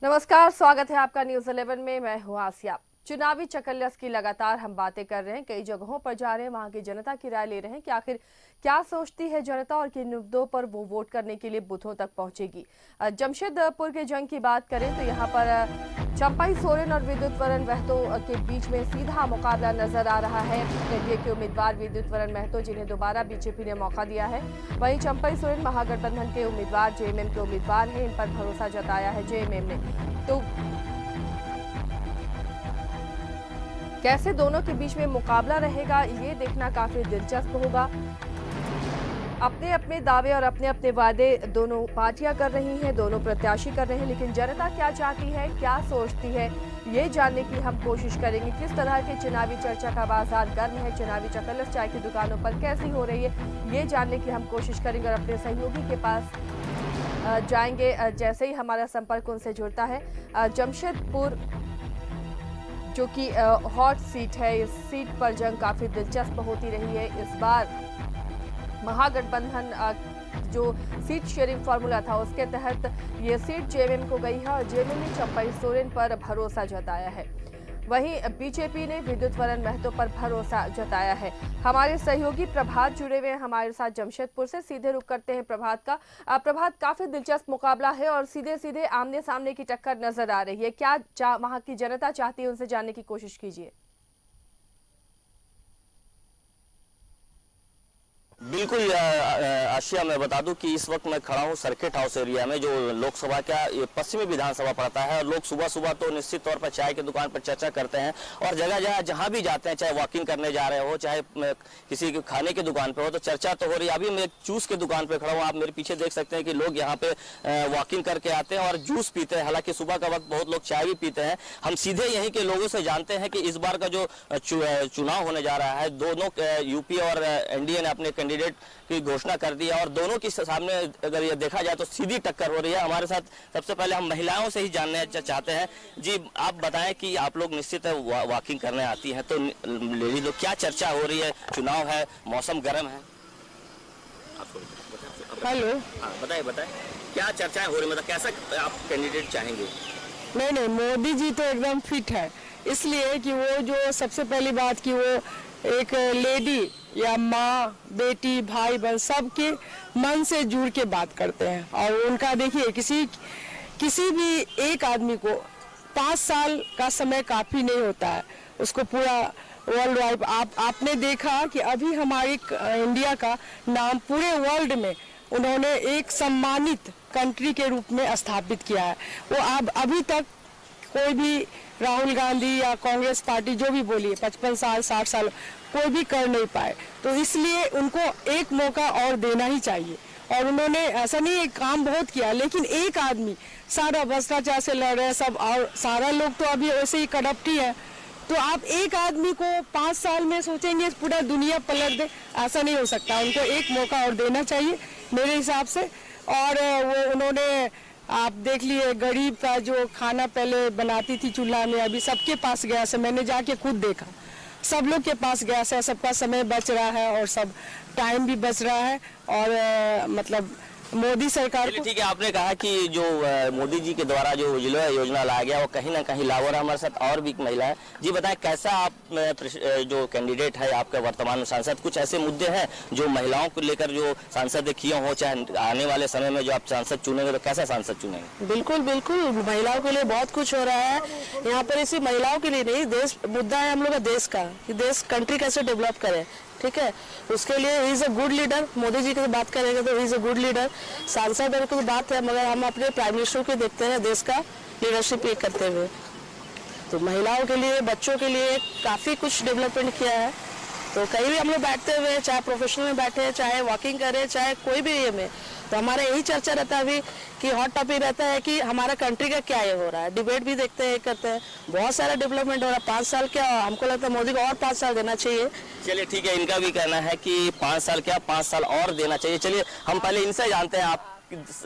नमस्कार, स्वागत है आपका न्यूज 11 में। मैं हूं आसिया। चुनावी चकल्लस की लगातार हम बातें कर रहे हैं, कई जगहों पर जा रहे हैं, वहां की जनता की राय ले रहे हैं कि आखिर क्या सोचती है जनता और किन मुद्दों पर वो वोट करने के लिए बूथों तक पहुंचेगी। जमशेदपुर के जंग की बात करें तो यहाँ पर चंपाई सोरेन और विद्युत वरण महतो के बीच में सीधा मुकाबला नजर आ रहा है। एनडीए के उम्मीदवार विद्युत वरण महतो, जिन्हें दोबारा बीजेपी ने मौका दिया है, वहीं चंपाई सोरेन महागठबंधन के उम्मीदवार जेएमएम के उम्मीदवार हैं। इन पर भरोसा जताया है जेएमएम ने। तो कैसे दोनों के बीच में मुकाबला रहेगा, ये देखना काफी दिलचस्प होगा। अपने अपने दावे और अपने अपने वादे दोनों पार्टियां कर रही हैं, दोनों प्रत्याशी कर रहे हैं, लेकिन जनता क्या चाहती है, क्या सोचती है, ये जानने की हम कोशिश करेंगे। किस तरह की चुनावी चर्चा का बाजार गर्म है, चुनावी चकल्लस चाय की दुकानों पर कैसी हो रही है, ये जानने की हम कोशिश करेंगे और अपने सहयोगी के पास जाएंगे जैसे ही हमारा संपर्क उनसे जुड़ता है। जमशेदपुर जो कि हॉट सीट है, इस सीट पर जंग काफी दिलचस्प होती रही है। इस बार महागठबंधन जो सीट शेयरिंग फार्मूला था, उसके तहत ये सीट जेएमएम को गई है और जेएमएम ने चंपाई सोरेन पर भरोसा जताया है। वहीं बीजेपी ने विद्युत वरण महतो पर भरोसा जताया है। हमारे सहयोगी प्रभात जुड़े हुए हैं हमारे साथ जमशेदपुर से। सीधे रुख करते हैं प्रभात का। प्रभात, काफी दिलचस्प मुकाबला है और सीधे सीधे आमने सामने की टक्कर नजर आ रही है। क्या वहां की जनता चाहती है, उनसे जानने की कोशिश कीजिए। बिल्कुल आशिया, मैं बता दूं कि इस वक्त मैं खड़ा हूं सर्किट हाउस एरिया में, जो लोकसभा का पश्चिमी विधानसभा पड़ता है। और लोग सुबह सुबह तो निश्चित तौर पर चाय की दुकान पर चर्चा करते हैं और जगह जगह जहां भी जाते हैं, चाहे वॉकिंग करने जा रहे हो, चाहे किसी खाने की दुकान पे हो, तो चर्चा तो हो रही है। अभी मैं जूस की दुकान पे खड़ा हूँ, आप मेरे पीछे देख सकते हैं कि लोग यहाँ पे वॉकिंग करके आते हैं और जूस पीते हैं। हालांकि सुबह का वक्त बहुत लोग चाय भी पीते हैं। हम सीधे यहीं के लोगों से जानते हैं कि इस बार का जो चुनाव होने जा रहा है, दोनों यूपी और एनडीए ने अपने कैंडिडेट की घोषणा कर दी है और दोनों के सामने अगर ये देखा जाए तो सीधी टक्कर हो रही है। हमारे साथ सबसे पहले हम महिलाओं से ही जानने चाहते हैं। जी, आप बताएं कि आप लोग निश्चित है वॉकिंग करने आती हैं, तो लेडीज लोग क्या चर्चा हो रही है? चुनाव है, मौसम गर्म है। हेलो, बताएं क्या चर्चाएं हो रही, मतलब कैसा आप कैंडिडेट चाहेंगे? नहीं, मोदी जी तो एकदम फिट है, इसलिए कि वो जो सबसे पहली बात कि वो एक लेडी या माँ, बेटी, भाई बहन सबके मन से जुड़ के बात करते हैं। और उनका देखिए, किसी भी एक आदमी को 5 साल का समय काफ़ी नहीं होता है, उसको पूरा वर्ल्ड वाइड आपने देखा कि अभी हमारी इंडिया का नाम पूरे वर्ल्ड में उन्होंने एक सम्मानित कंट्री के रूप में स्थापित किया है। वो अब अभी तक कोई भी राहुल गांधी या कांग्रेस पार्टी जो भी बोली 55 साल 60 साल कोई भी कर नहीं पाए, तो इसलिए उनको एक मौका और देना ही चाहिए। और उन्होंने ऐसा नहीं काम बहुत किया, लेकिन एक आदमी सारा भ्रष्टाचार से लड़ रहे हैं सब, और सारा लोग तो अभी वैसे ही करप्ट ही है। तो आप एक आदमी को 5 साल में सोचेंगे पूरा दुनिया पलट दे, ऐसा नहीं हो सकता। उनको एक मौका और देना चाहिए मेरे हिसाब से। और वो उन्होंने, आप देख लिए, गरीब का जो खाना पहले बनाती थी चूल्हा में, अभी सबके पास गैस है। मैंने जाके खुद देखा, सब लोग के पास गैस है, सबका समय बच रहा है और सब टाइम भी बच रहा है। और मतलब मोदी सरकार को, ठीक है, आपने कहा कि जो मोदी जी के द्वारा जो उज्ज्वला योजना लाया गया वो कहीं ना कहीं लागू रहा। हमारे साथ और भी एक महिला है। जी बताएं, कैसा आप जो कैंडिडेट है आपका वर्तमान सांसद, कुछ ऐसे मुद्दे हैं जो महिलाओं को लेकर जो सांसद किए हो, चाहे आने वाले समय में जो आप सांसद चुनेंगे तो कैसा सांसद चुनेंगे? बिल्कुल, महिलाओं के लिए बहुत कुछ हो रहा है यहाँ पर। इसी महिलाओं के लिए नहीं, देश मुद्दा है हम लोग का, देश का, कि देश कंट्री कैसे डेवलप करे, ठीक है। उसके लिए he is a good leader. Modi ji की बात करेंगे तो he is a good leader. सांसद और कुछ बात है, मगर हम अपने प्राइम मिनिस्टर को देखते हैं देश का लीडरशिप ये करते हुए। तो महिलाओं के लिए, बच्चों के लिए काफ़ी कुछ डेवलपमेंट किया है। तो कहीं भी हम लोग बैठते हुए, चाहे प्रोफेशनल में बैठे, चाहे वॉकिंग करें, चाहे कोई भी ये में, तो हमारा यही चर्चा रहता है अभी कि हॉट टॉपिक रहता है कि हमारा कंट्री का क्या ये हो रहा है। डिबेट भी देखते हैं, करते हैं, बहुत सारा डेवलपमेंट हो रहा है। 5 साल क्या, हमको लगता है मोदी को और 5 साल देना चाहिए। चलिए ठीक है, इनका भी कहना है कि 5 साल क्या, 5 साल और देना चाहिए। चलिए हम पहले इनसे जानते हैं, आप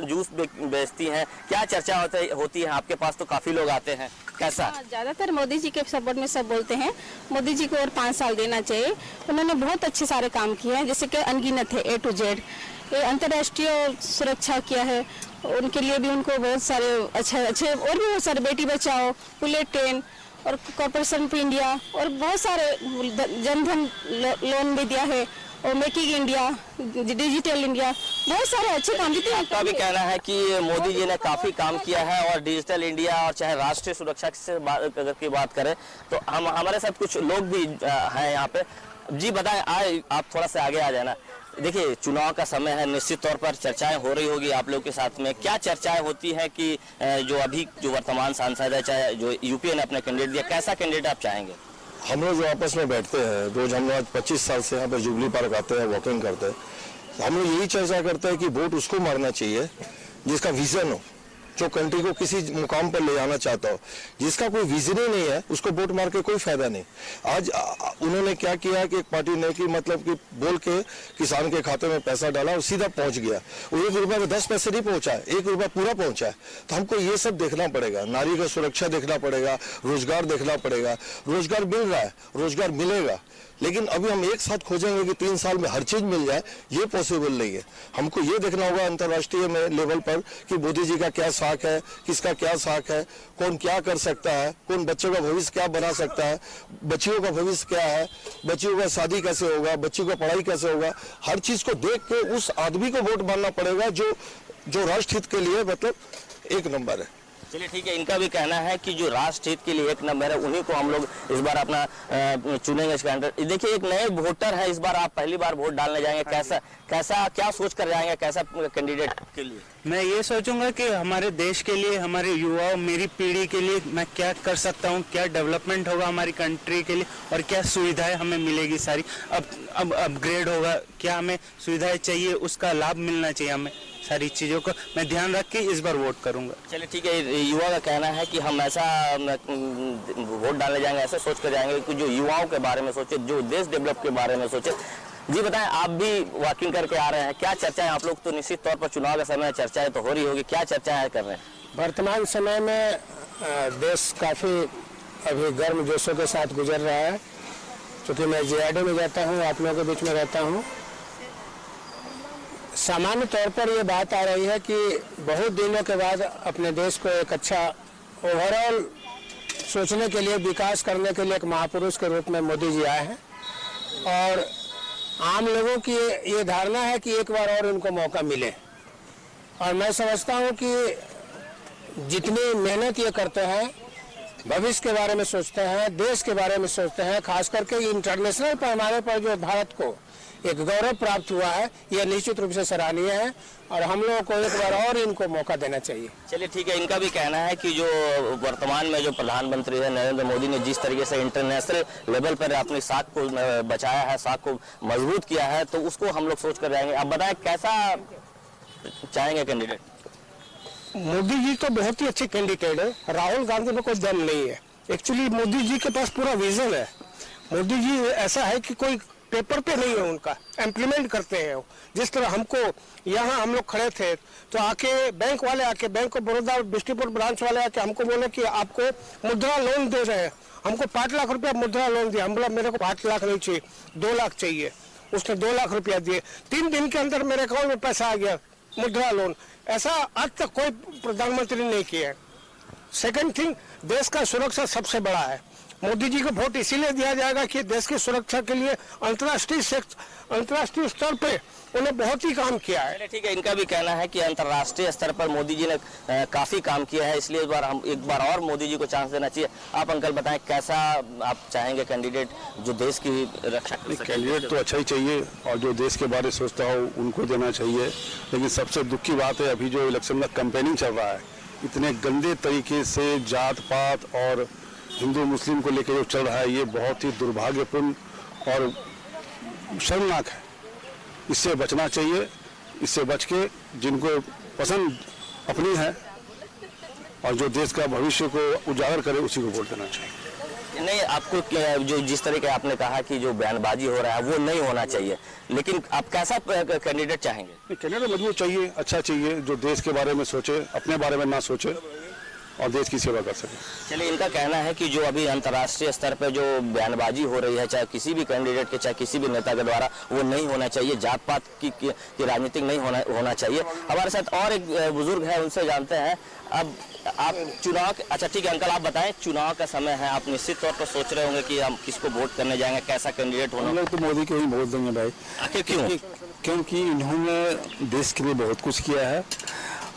जूस बेचती हैं, क्या चर्चा होती है आपके पास? तो काफी लोग आते हैं, कैसा? ज्यादातर मोदी जी के सपोर्ट में सब बोलते हैं, मोदी जी को और 5 साल देना चाहिए। उन्होंने बहुत अच्छे सारे काम किए हैं, जैसे कि अनगिनत है, A to Z। ये अंतर्राष्ट्रीय सुरक्षा किया है उनके लिए भी उनको बहुत सारे अच्छे अच्छे और भी बहुत सारे बेटी बचाओ, बुलेट ट्रेन और कॉर्पोरेशन ऑफ इंडिया और बहुत सारे जनधन लोन भी दिया है और मेकिंग इंडिया, डिजिटल इंडिया, बहुत सारे अच्छे काम किए। आपका भी कहना है कि मोदी जी ने काफी काम किया है और डिजिटल इंडिया और चाहे राष्ट्रीय सुरक्षा से अगर की बात करें तो हम हमारे साथ कुछ लोग भी हैं यहाँ पे। जी बताएं, आप थोड़ा सा आगे आ जाना। देखिए चुनाव का समय है, निश्चित तौर पर चर्चाएं हो रही होगी आप लोग के साथ में। क्या चर्चाएं होती हैं कि जो अभी जो वर्तमान सांसद है, चाहे जो यूपीए ने अपना कैंडिडेट दिया, कैसा कैंडिडेट आप चाहेंगे? हम लोग जो आपस में बैठते हैं रोज, हम लोग 25 साल से यहाँ पर जुबली पार्क आते हैं, वॉकिंग करते हैं, हम लोग यही चर्चा करते हैं कि वोट उसको मारना चाहिए जिसका विजन हो, जो कंट्री को किसी मुकाम पर ले जाना चाहता हो। जिसका कोई विजन ही नहीं है उसको वोट मार के कोई फायदा नहीं। आज उन्होंने क्या किया कि एक पार्टी ने कि मतलब कि बोल के किसान के खाते में पैसा डाला और सीधा पहुंच गया। वो 1 रुपये में 10 पैसे नहीं पहुंचा है, 1 रुपया पूरा पहुंचा है। तो हमको ये सब देखना पड़ेगा, नारी का सुरक्षा देखना पड़ेगा, रोजगार देखना पड़ेगा। रोजगार मिल रहा है, रोजगार मिलेगा, लेकिन अभी हम एक साथ खोजेंगे कि 3 साल में हर चीज मिल जाए, ये पॉसिबल नहीं है। हमको ये देखना होगा अंतर्राष्ट्रीय में लेवल पर कि मोदी जी का क्या साख है, किसका क्या साख है, कौन क्या कर सकता है, कौन बच्चों का भविष्य क्या बना सकता है, बच्चियों का भविष्य क्या है, बच्चियों का शादी कैसे होगा, बच्चियों का पढ़ाई कैसे होगा। हर चीज को देख के उस आदमी को वोट मारना पड़ेगा जो राष्ट्र हित के लिए मतलब 1 नंबर है। चलिए ठीक है, इनका भी कहना है कि जो राष्ट्र हित के लिए 1 नंबर है उन्हीं को हम लोग इस बार अपना चुनेंगे इसका अंडर। देखिए एक नए वोटर है, इस बार आप पहली बार वोट डालने जाएंगे, कैसा क्या सोच कर जाएंगे, कैसा कैंडिडेट के लिए? मैं ये सोचूंगा कि हमारे देश के लिए, हमारे युवाओं, मेरी पीढ़ी के लिए मैं क्या कर सकता हूँ, क्या डेवलपमेंट होगा हमारी कंट्री के लिए और क्या सुविधाएं हमें मिलेगी सारी। अब अपग्रेड होगा, क्या हमें सुविधाएं चाहिए उसका लाभ मिलना चाहिए हमें, सारी चीज़ों को मैं ध्यान रख के इस बार वोट करूंगा। चलिए ठीक है, युवा का कहना है कि हम ऐसा वोट डालने जाएंगे, ऐसे सोच कर जाएंगे कि जो युवाओं के बारे में सोचे, जो देश डेवलप के बारे में सोचे। जी बताएं, आप भी वॉकिंग करके आ रहे हैं, क्या चर्चाएं आप लोग, तो निश्चित तौर पर चुनाव का समय चर्चाएं तो हो रही होगी, क्या चर्चाएं कर रहे हैं? वर्तमान समय में देश काफ़ी अभी गर्म जोशों के साथ गुजर रहा है। क्योंकि मैं JID में जाता हूँ, आप लोगों के बीच में रहता हूँ, सामान्य तौर पर ये बात आ रही है कि बहुत दिनों के बाद अपने देश को एक अच्छा ओवरऑल सोचने के लिए, विकास करने के लिए एक महापुरुष के रूप में मोदी जी आए हैं। और आम लोगों की ये धारणा है कि एक बार और इनको मौका मिले। और मैं समझता हूँ कि जितनी मेहनत ये करते हैं, भविष्य के बारे में सोचते हैं, देश के बारे में सोचते हैं, खास करके इंटरनेशनल पैमाने पर जो भारत को एक गौरव प्राप्त हुआ है, यह निश्चित रूप से सराहनीय है और हम लोगों को एक बार और इनको मौका देना चाहिए। चलिए ठीक है, इनका भी कहना है कि जो वर्तमान में जो प्रधानमंत्री है नरेंद्र मोदी ने जिस तरीके से इंटरनेशनल लेवल पर अपनी साख को बचाया है, साख को मजबूत किया है, तो उसको हम लोग सोच कर जाएंगे। अब बताएं कैसा चाहेंगे कैंडिडेट? मोदी जी तो बहुत ही अच्छे कैंडिडेट है, राहुल गांधी में कोई दम नहीं है। एक्चुअली मोदी जी के पास पूरा विजन है। मोदी जी ऐसा है कि कोई पेपर पे नहीं है, उनका इम्प्लीमेंट करते हैं वो। जिस तरह हमको यहाँ हम लोग खड़े थे तो आके बैंक वाले आके, bank of Baroda distribute branch वाले आके हमको बोले कि आपको मुद्रा लोन दे रहे हैं। हमको 5 लाख रुपया मुद्रा लोन दिया। हम बोला मेरे को 5 लाख नहीं चाहिए, 2 लाख चाहिए। उसने 2 लाख रुपया दिए। 3 दिन के अंदर मेरे अकाउंट में पैसा आ गया, मुद्रा लोन। ऐसा आज तक कोई प्रधानमंत्री नहीं किया है। सेकंड थिंग, देश का सुरक्षा सबसे बड़ा है। मोदी जी को वोट इसीलिए दिया जाएगा कि देश की सुरक्षा के लिए अंतर्राष्ट्रीय स्तर पे उन्हें बहुत ही काम किया है। ठीक है, इनका भी कहना है कि अंतर्राष्ट्रीय स्तर पर मोदी जी ने काफी काम किया है, इसलिए इस बार हम एक बार और मोदी जी को चांस देना चाहिए। आप अंकल बताएं कैसा आप चाहेंगे कैंडिडेट जो देश की रक्षा कर सके? कैंडिडेट तो अच्छा ही चाहिए और जो देश के बारे में सोचता हो उनको देना चाहिए। लेकिन सबसे दुख की बात है अभी जो इलेक्शन में कैंपेनिंग चल रहा है, इतने गंदे तरीके से जात पात और हिंदू मुस्लिम को लेकर जो चल रहा है, ये बहुत ही दुर्भाग्यपूर्ण और शर्मनाक है। इससे बचना चाहिए। इससे बच के जिनको पसंद अपनी है और जो देश का भविष्य को उजागर करे उसी को वोट देना चाहिए। नहीं, आपको जो जिस तरह के आपने कहा कि जो बयानबाजी हो रहा है वो नहीं होना चाहिए, लेकिन आप कैसा कैंडिडेट चाहेंगे? कैंडिडेट मजबूत चाहिए, अच्छा चाहिए, जो देश के बारे में सोचे, अपने बारे में ना सोचे और देश की सेवा कर सकें। चलिए, इनका कहना है कि जो अभी अंतर्राष्ट्रीय स्तर पर जो बयानबाजी हो रही है, चाहे किसी भी कैंडिडेट के, चाहे किसी भी नेता के द्वारा, वो नहीं होना चाहिए। जात पात की राजनीतिक नहीं होना चाहिए। हमारे साथ और एक बुजुर्ग है, उनसे जानते हैं। अब आप चुनाव, अच्छा ठीक है अंकल, आप बताएं, चुनाव का समय है, आप निश्चित तौर पर सोच रहे होंगे कि हम किसको वोट करने जाएंगे, कैसा कैंडिडेट होना। हम लोग तो मोदी को ही वोट देंगे भाई। आखिर क्यों? क्योंकि इन्होंने देश के लिए बहुत कुछ किया है।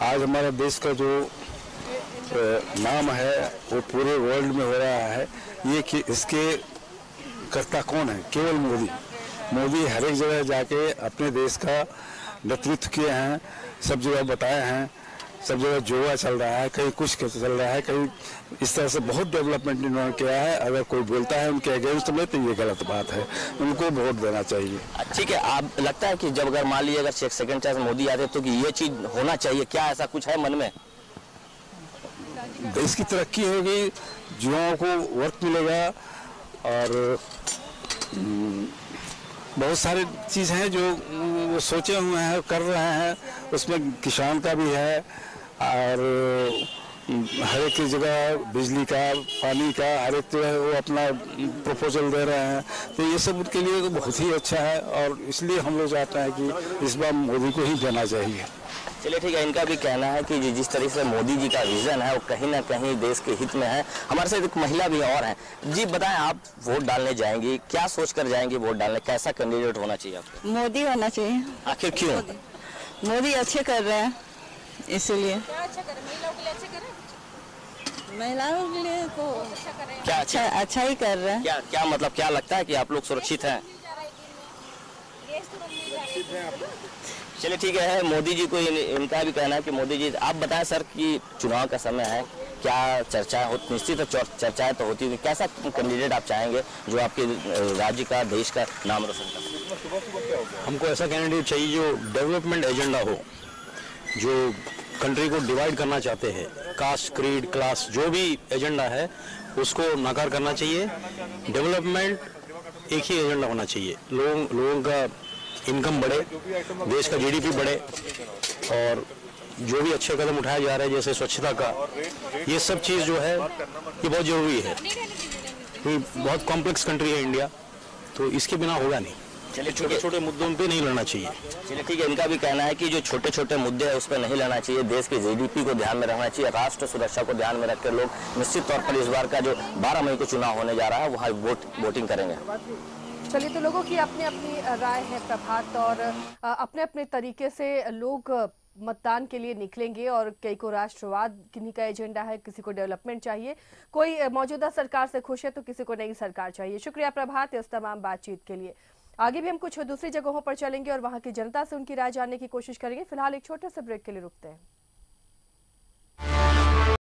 आज हमारा देश का जो नाम है वो पूरे वर्ल्ड में हो रहा है। ये कि इसके कर्ता कौन है? केवल मोदी। मोदी हर एक जगह जाके अपने देश का नेतृत्व किए हैं, सब जगह बताए हैं, सब जगह जोड़ा चल रहा है, कहीं कुछ चल रहा है, कहीं इस तरह से बहुत डेवलपमेंट इन्होंने किया है। अगर कोई बोलता है उनके अगेंस्ट में तो ये गलत बात है, उनको वोट देना चाहिए। ठीक है, आप लगता है कि जब अगर मान लीजिए अगर सेकंड चांस मोदी आते तो कि ये चीज होना चाहिए, क्या ऐसा कुछ है मन में? देश की तरक्की होगी, युवाओं को वर्क मिलेगा और बहुत सारी चीज़ हैं जो वो सोचे हुए हैं, कर रहे हैं। उसमें किसान का भी है और हर एक जगह बिजली का, पानी का, हर एक जगह वो अपना प्रपोजल दे रहे हैं। तो ये सब उनके लिए बहुत ही अच्छा है और इसलिए हम लोग चाहते हैं कि इस बार मोदी को ही देना चाहिए। चलिए ठीक है, इनका भी कहना है कि जिस तरीके से मोदी जी का विजन है वो कहीं ना कहीं देश के हित में है। हमारे साथ एक महिला भी और हैं। जी बताएं, आप वोट डालने जाएंगी, क्या सोच कर जाएंगी वोट डालने? कैसा कैंडिडेट होना चाहिए आपको? मोदी होना चाहिए। आखिर क्यों? मोदी अच्छे कर रहे हैं इसीलिए। महिलाओं के लिए तो क्या अच्छा ही कर रहे हैं। क्या मतलब, क्या लगता है कि आप लोग सुरक्षित हैं? चलिए ठीक है, मोदी जी को इनका भी कहना है कि मोदी जी, आप बताएं सर कि चुनाव का समय है, क्या चर्चा हो? निश्चित चर्चाएं तो होती होगी। कैसा कैंडिडेट आप चाहेंगे जो आपके राज्य का, देश का नाम रोशन करे? हमको ऐसा कैंडिडेट चाहिए जो डेवलपमेंट एजेंडा हो, जो कंट्री को डिवाइड करना चाहते हैं, कास्ट, क्रीड, क्लास, जो भी एजेंडा है उसको नकार करना चाहिए। डेवलपमेंट एक ही एजेंडा होना चाहिए। लोगों का इनकम बढ़े, देश का जीडीपी बढ़े और जो भी अच्छे कदम उठाए जा रहे हैं जैसे स्वच्छता का, ये सब चीज़ जो है ये बहुत ज़रूरी है। ये बहुत कॉम्प्लेक्स कंट्री है इंडिया, तो इसके बिना होगा नहीं। चलिए छोटे छोटे मुद्दों पे नहीं लड़ना चाहिए। चलिए ठीक है, इनका भी कहना है कि जो छोटे छोटे मुद्दे हैं उस पर नहीं लड़ना चाहिए, देश की जीडीपी को ध्यान में रखना चाहिए, राष्ट्र सुरक्षा को ध्यान में रखकर लोग निश्चित तौर पर इस बार का जो 12 मई को चुनाव होने जा रहा है वहाँ वोटिंग करेंगे। चलिए, तो लोगों की अपनी अपनी राय है प्रभात, और अपने अपने तरीके से लोग मतदान के लिए निकलेंगे और कई को राष्ट्रवाद किन्हीं का एजेंडा है, किसी को डेवलपमेंट चाहिए, कोई मौजूदा सरकार से खुश है तो किसी को नई सरकार चाहिए। शुक्रिया प्रभात इस तमाम बातचीत के लिए। आगे भी हम कुछ दूसरी जगहों पर चलेंगे और वहां की जनता से उनकी राय जानने की कोशिश करेंगे। फिलहाल एक छोटे से ब्रेक के लिए रुकते हैं।